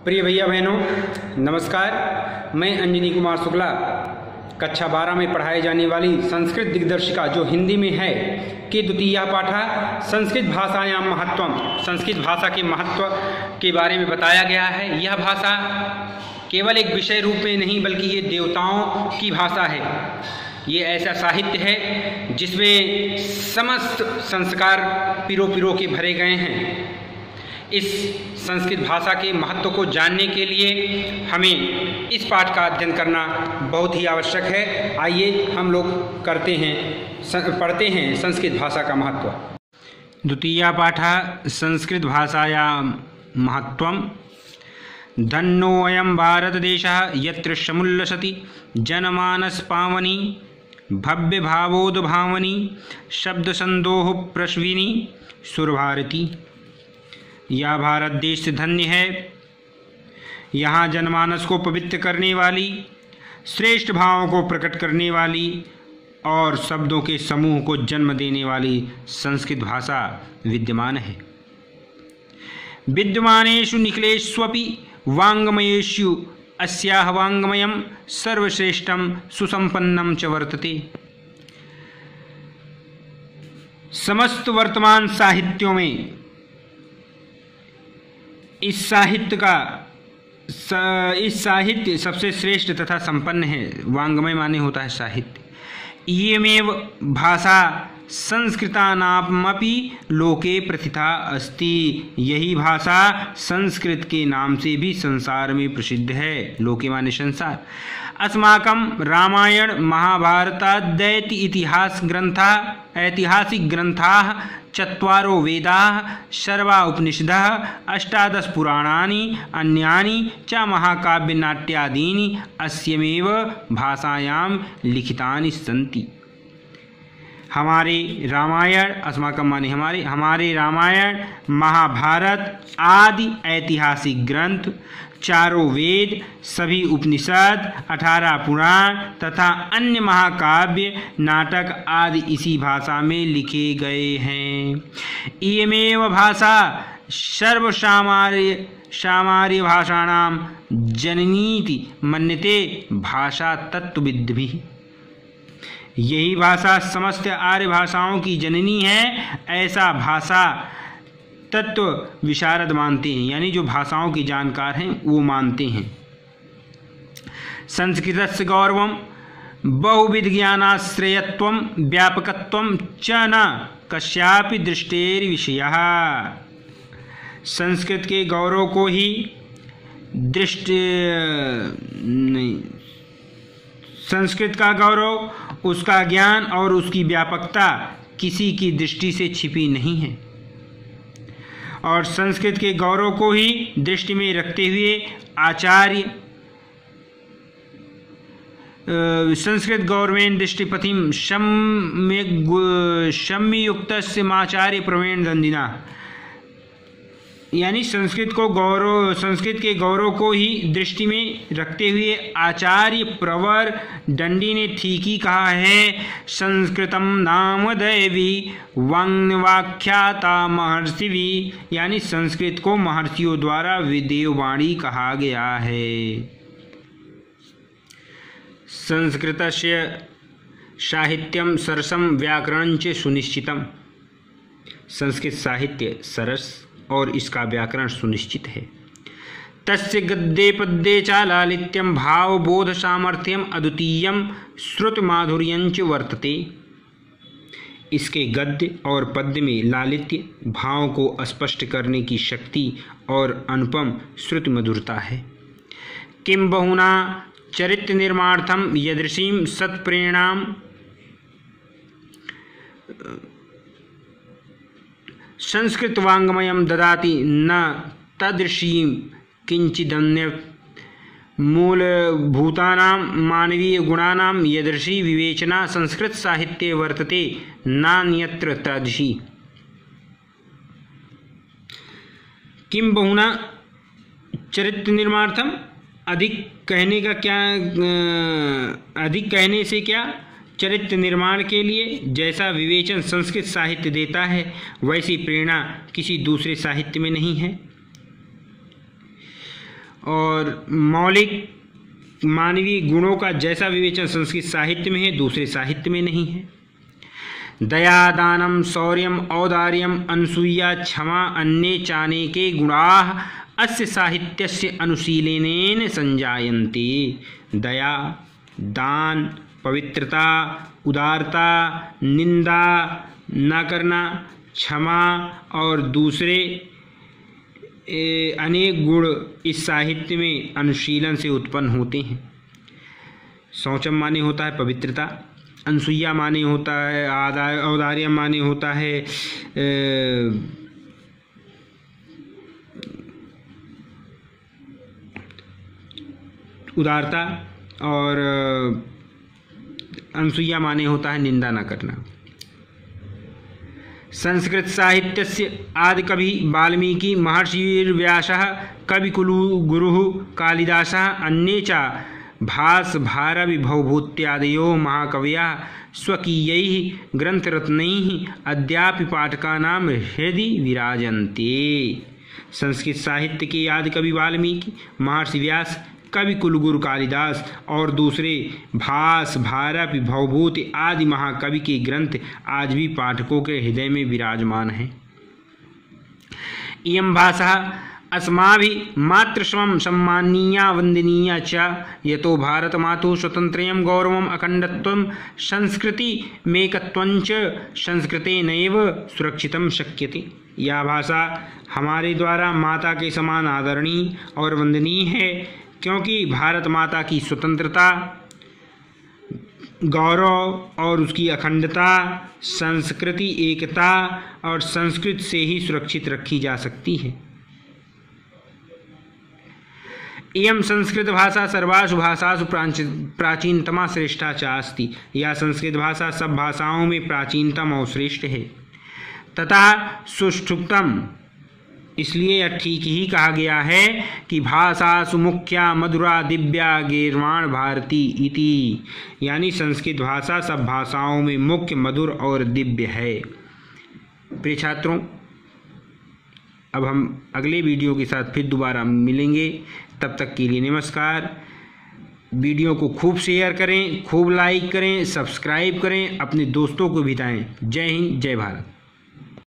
प्रिय भैया बहनों नमस्कार। मैं अंजनी कुमार शुक्ला कक्षा 12 में पढ़ाई जाने वाली संस्कृत दिग्दर्शिका जो हिंदी में है कि द्वितीया पाठा संस्कृत भाषायाम महत्वम, संस्कृत भाषा के महत्व के बारे में बताया गया है। यह भाषा केवल एक विषय रूप में नहीं बल्कि ये देवताओं की भाषा है। ये ऐसा साहित्य है जिसमें समस्त संस्कार पिरो पिरो के भरे गए हैं। इस संस्कृत भाषा के महत्व को जानने के लिए हमें इस पाठ का अध्ययन करना बहुत ही आवश्यक है। आइए हम लोग पढ़ते हैं संस्कृत भाषा का महत्व। द्वितीया पाठा संस्कृत भाषायां महत्वम। धन्योऽयं भारतदेशः यत्र समुल्लसति जनमानस पावनी भव्य भावोद्भावनी शब्दसंदोह प्रश्विनी सुरभारती। यह भारत देश धन्य है, यहाँ जनमानस को पवित्र करने वाली, श्रेष्ठ भावों को प्रकट करने वाली और शब्दों के समूह को जन्म देने वाली संस्कृत भाषा विद्यमान है। विद्यमानेषु निखिलेष्वपि वाङ्मयेषु अस्याः वाङ्मयं सर्वश्रेष्ठं सुसंपन्नं च वर्तते। समस्त वर्तमान साहित्यों में इस साहित्य सबसे श्रेष्ठ तथा संपन्न है। वाङ्मय माने होता है साहित्य। इयमेव भाषा संस्कृतानामपि लोके प्रथिता अस्ति। यही भाषा संस्कृत के नाम से भी संसार में प्रसिद्ध है। लोके माने संसार। अस्माकं रामायण महाभारताद्यैत ऐतिहासिक ग्रंथाः चत्वारो वेदाः सर्वा उपनिषदः अष्टादश पुराणानि अन्यानि च महाकाव्यनाट्यादीनि अस्यमेव भाषायां लिखितानि सन्ति। हमारे रामायण अस्माकं माने हमारे रामायण महाभारत आदि ऐतिहासिक ग्रंथ, चारों वेद, सभी उपनिषद, 18 पुराण तथा अन्य महाकाव्य नाटक आदि इसी भाषा में लिखे गए हैं। इयमेव भाषा सर्वसामार्य भाषाणां जननीति मन्यते भाषा तत्वविद्भिः। यही भाषा समस्त आर्य भाषाओं की जननी है, ऐसा भाषा तत्व विशारद मानते हैं, यानी जो भाषाओं के जानकार हैं वो मानते हैं। संस्कृतस्य गौरवं बहुविध ज्ञानाश्रयत्वं व्यापकत्वं च न कस्यापि दृष्टेर्विषयः। संस्कृत के गौरव को ही संस्कृत का गौरव, उसका ज्ञान और उसकी व्यापकता किसी की दृष्टि से छिपी नहीं है। और संस्कृत के गौरव को ही दृष्टि में रखते हुए आचार्य संस्कृत गौरवेन दृष्टिपथिम सम्ययुक्तस्य माचार्य प्रवीण दंडिना, यानी संस्कृत के गौरव को ही दृष्टि में रखते हुए आचार्य प्रवर दंडी ने ठीक ही कहा है। संस्कृतम नाम दैवी वाक्याता महर्षिवी, यानी संस्कृत को महर्षियों द्वारा विदेववाणी कहा गया है। संस्कृतस्य साहित्यम सरसम व्याकरण च सुनिश्चितम। संस्कृत साहित्य सरस और इसका व्याकरण सुनिश्चित है। तस्य गद्ये पद्ये च लालित्यं भावबोध सामर्थ्यम अद्वितीयं श्रुत माधुर्यंच वर्तते। इसके गद्य और पद्य में लालित्य, भाव को स्पष्ट करने की शक्ति और अनुपम श्रुति मधुरता है। किं बहुना चरित्र निर्माणार्थं यदृशीं सत्प्रेरणां संस्कृत वाङ्मयं ददाति न तदृशीं किंचिदन्य मूलभूतानां मानवीय गुणानां यदृशी विवेचना संस्कृत साहित्ये वर्तते नान्यत्र तदृशी। किं बहुना चरित्र निर्माणार्थम, अधिक कहने से क्या, चरित्र निर्माण के लिए जैसा विवेचन संस्कृत साहित्य देता है वैसी प्रेरणा किसी दूसरे साहित्य में नहीं है। और मौलिक मानवीय गुणों का जैसा विवेचन संस्कृत साहित्य में है, दूसरे साहित्य में नहीं है। दया, दानम, शौर्यम, औदार्यम, अनसूया, क्षमा, अन्ये चानेके गुणाः अस्य साहित्यस्य अनुशीलनेन संजायन्ते। दया, दान, पवित्रता, उदारता, निंदा न करना, क्षमा और दूसरे अनेक गुण इस साहित्य में अनुशीलन से उत्पन्न होते हैं। शौचम माने होता है पवित्रता, अनसूया माने होता है औदार्य माने होता है उदारता और अनसूया माने होता है निंदा न करना। संस्कृत साहित्यस्य आदिकवि वाल्मीकि, महर्षिर्व्यासः, कविकुलगुरुः कालिदासः, अन्ये च भास भारवि भवभूत्यादयो महाकवयः स्वकीयैः ग्रंथरत्नैः अद्यापि पाठकानां हृदि विराजन्ते। संस्कृत साहित्य के आदिकवि वाल्मीकि, महर्षि व्यास, कवि कुलगुरु कालिदास और दूसरे भास भारव भवभूत आदि महाकवि के ग्रंथ आज भी पाठकों के हृदय में विराजमान हैं। इयं भाषा अस्माभिः मातृस्वं सम्मानीया वंदनीया च यतो भारत मातुः स्वतंत्रयं गौरवम् अखंडत्वं संस्कृतिमेकत्वं च संस्कृतेनैव सुरक्षितं शक्यते। यह भाषा हमारे द्वारा माता के समान आदरणीय और वंदनीय है, क्योंकि भारत माता की स्वतंत्रता, गौरव और उसकी अखंडता संस्कृति एकता और संस्कृत से ही सुरक्षित रखी जा सकती है। इयं संस्कृत भाषा सर्वासु भाषासु प्राचीनतमा श्रेष्ठा च अस्ति। यह संस्कृत भाषा सब भाषाओं में प्राचीनतम और श्रेष्ठ है। तथा सुष्ठुप्तम, इसलिए यह ठीक ही कहा गया है कि भाषासु मुख्या मधुरा दिव्या गीर्वाण भारती इति, यानी संस्कृत भाषा सब भाषाओं में मुख्य, मधुर और दिव्य है। प्रिय छात्रों, अब हम अगले वीडियो के साथ फिर दोबारा मिलेंगे। तब तक के लिए नमस्कार। वीडियो को खूब शेयर करें, खूब लाइक करें, सब्सक्राइब करें, अपने दोस्तों को भी बताएं। जय हिंद, जय भारत।